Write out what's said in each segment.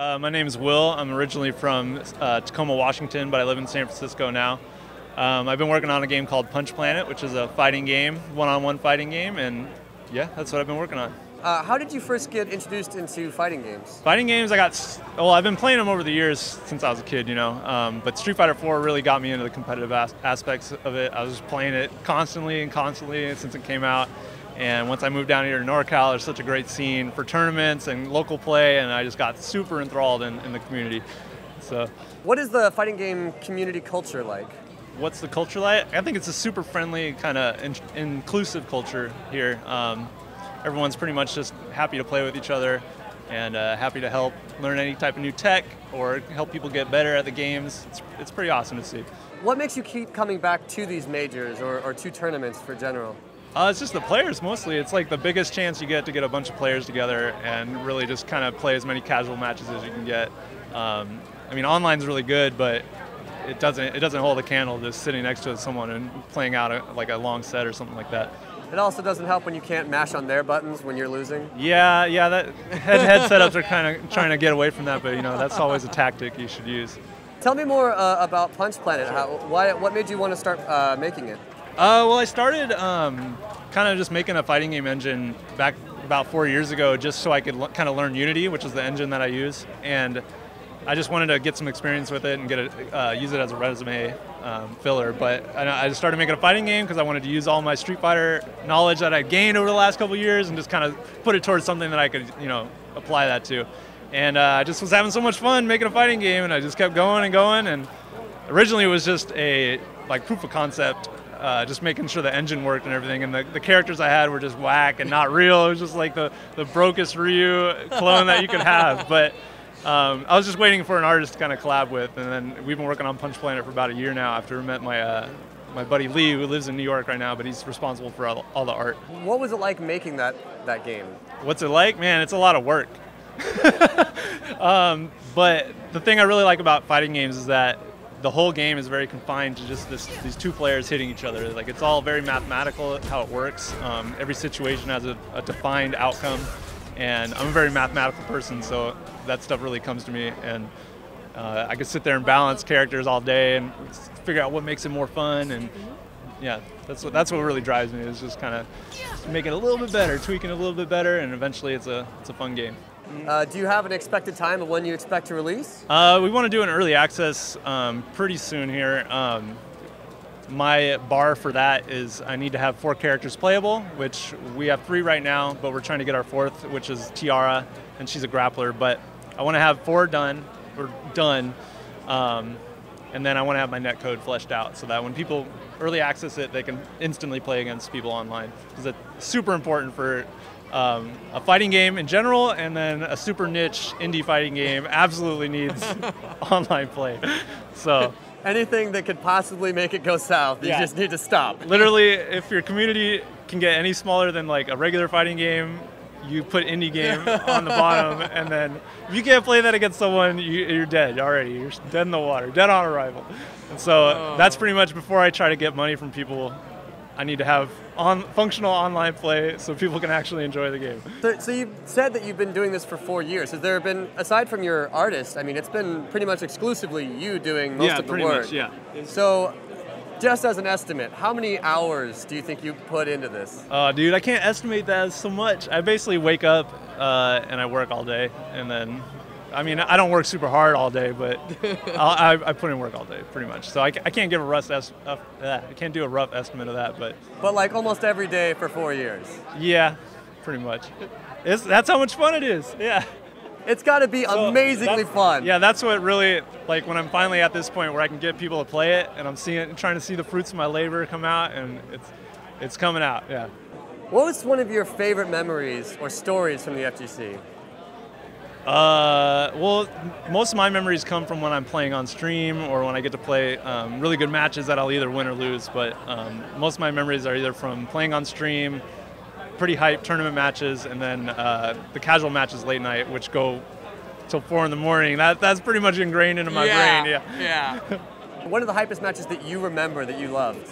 My name is Will. I'm originally from Tacoma, Washington, but I live in San Francisco now. I've been working on a game called Punch Planet, which is a fighting game, one-on-one fighting game, and yeah, that's what I've been working on. How did you first get introduced into fighting games? Fighting games, I've been playing them over the years since I was a kid, you know, but Street Fighter 4 really got me into the competitive aspects of it. I was just playing it constantly since it came out. And once I moved down here to NorCal, there's such a great scene for tournaments and local play, and I just got super enthralled in the community. So, what is the fighting game community culture like? What's the culture like? I think it's a super friendly, kind of inclusive culture here. Everyone's pretty much just happy to play with each other and happy to help learn any type of new tech or help people get better at the games. It's pretty awesome to see. What makes you keep coming back to these majors or to tournaments for general? It's just the players mostly. It's like the biggest chance you get to get a bunch of players together and really just kind of play as many casual matches as you can get. I mean, online's really good, but it doesn't hold a candle to sitting next to someone and playing out a long set or something like that. It also doesn't help when you can't mash on their buttons when you're losing. Yeah, that head-to-head setups are kind of trying to get away from that, but you know that's always a tactic you should use. Tell me more about Punch Planet. What made you want to start making it? Well, I started kind of just making a fighting game engine back about 4 years ago, just so I could kind of learn Unity, which is the engine that I use, and I just wanted to get some experience with it and use it as a resume filler. But I just started making a fighting game because I wanted to use all my Street Fighter knowledge that I gained over the last couple of years and just kind of put it towards something that I could, you know, apply that to. And I just was having so much fun making a fighting game, and I just kept going and going. And originally it was just a proof of concept. Just making sure the engine worked and everything, and the characters I had were just whack and not real. It was just like the brokest Ryu clone that you could have. But I was just waiting for an artist to kind of collab with, and then we've been working on Punch Planet for about a year now after I met my buddy Lee, who lives in New York right now, but he's responsible for all the art. What was it like making that game? What's it like? Man, it's a lot of work. But the thing I really like about fighting games is that the whole game is very confined to just these two players hitting each other. Like, it's all very mathematical how it works. Every situation has a defined outcome, and I'm a very mathematical person, so that stuff really comes to me. And I could sit there and balance characters all day and figure out what makes it more fun. And yeah, that's what really drives me, is just kind of making it a little bit better, tweaking it a little bit better, and eventually it's a fun game. Do you have an expected time of when you expect to release? We want to do an early access pretty soon here. My bar for that is I need to have 4 characters playable, which we have 3 right now, but we're trying to get our 4th, which is Tiara, and she's a grappler. But I want to have 4 done, and then I want to have my netcode fleshed out so that when people early access it, they can instantly play against people online, because it's super important for a fighting game in general, and then a super niche indie fighting game absolutely needs online play. So anything that could possibly make it go south, you just need to stop. Literally, if your community can get any smaller than like a regular fighting game, you put indie game on the bottom, and then if you can't play that against someone, you're dead already. You're dead in the water, dead on arrival. And so that's pretty much, before I try to get money from people, I need to have functional online play so people can actually enjoy the game. So you said that you've been doing this for 4 years. Has there been, aside from your artist, I mean, it's been pretty much exclusively you doing most of the work. Yeah, pretty much, yeah. So, just as an estimate, how many hours do you think you put into this? Dude, I can't estimate that so much. I basically wake up and I work all day, and then, I mean, I don't work super hard all day, but I put in work all day, pretty much. So I can't give I can't do a rough estimate of that, but like almost every day for 4 years. Yeah, pretty much. That's how much fun it is. Yeah. It's got to be amazingly fun. Yeah, that's what really, like, when I'm finally at this point where I can get people to play it, and I'm trying to see the fruits of my labor come out, and it's coming out. Yeah. What was one of your favorite memories or stories from the FGC? Well, most of my memories come from when I'm playing on stream or when I get to play really good matches that I'll either win or lose. But most of my memories are either from playing on stream, pretty hyped tournament matches, and then the casual matches late night, which go till 4 in the morning. That's pretty much ingrained into my brain. Yeah. One of the hypest matches that you remember that you loved?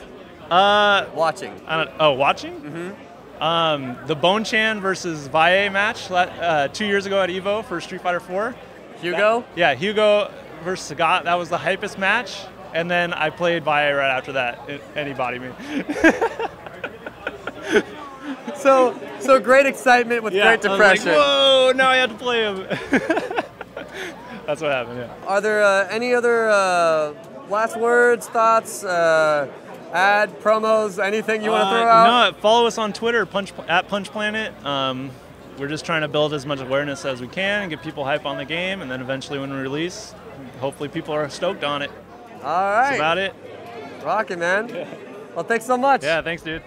Watching. Watching? Mm-hmm. The Bone Chan versus Valle match 2 years ago at EVO for Street Fighter 4. Hugo? Yeah, Hugo versus Sagat. That was the hypest match. And then I played Vi right after that, and he bodied me. So great excitement with great depression. I was like, whoa, now I have to play him. That's what happened, yeah. Are there any other last words, thoughts, ad, promos, anything you want to throw out? No, follow us on Twitter, at Punch Planet. We're just trying to build as much awareness as we can and get people hype on the game, and then eventually when we release, hopefully people are stoked on it. All right. That's about it. Rockin', man. Well, thanks so much. Yeah, thanks, dude.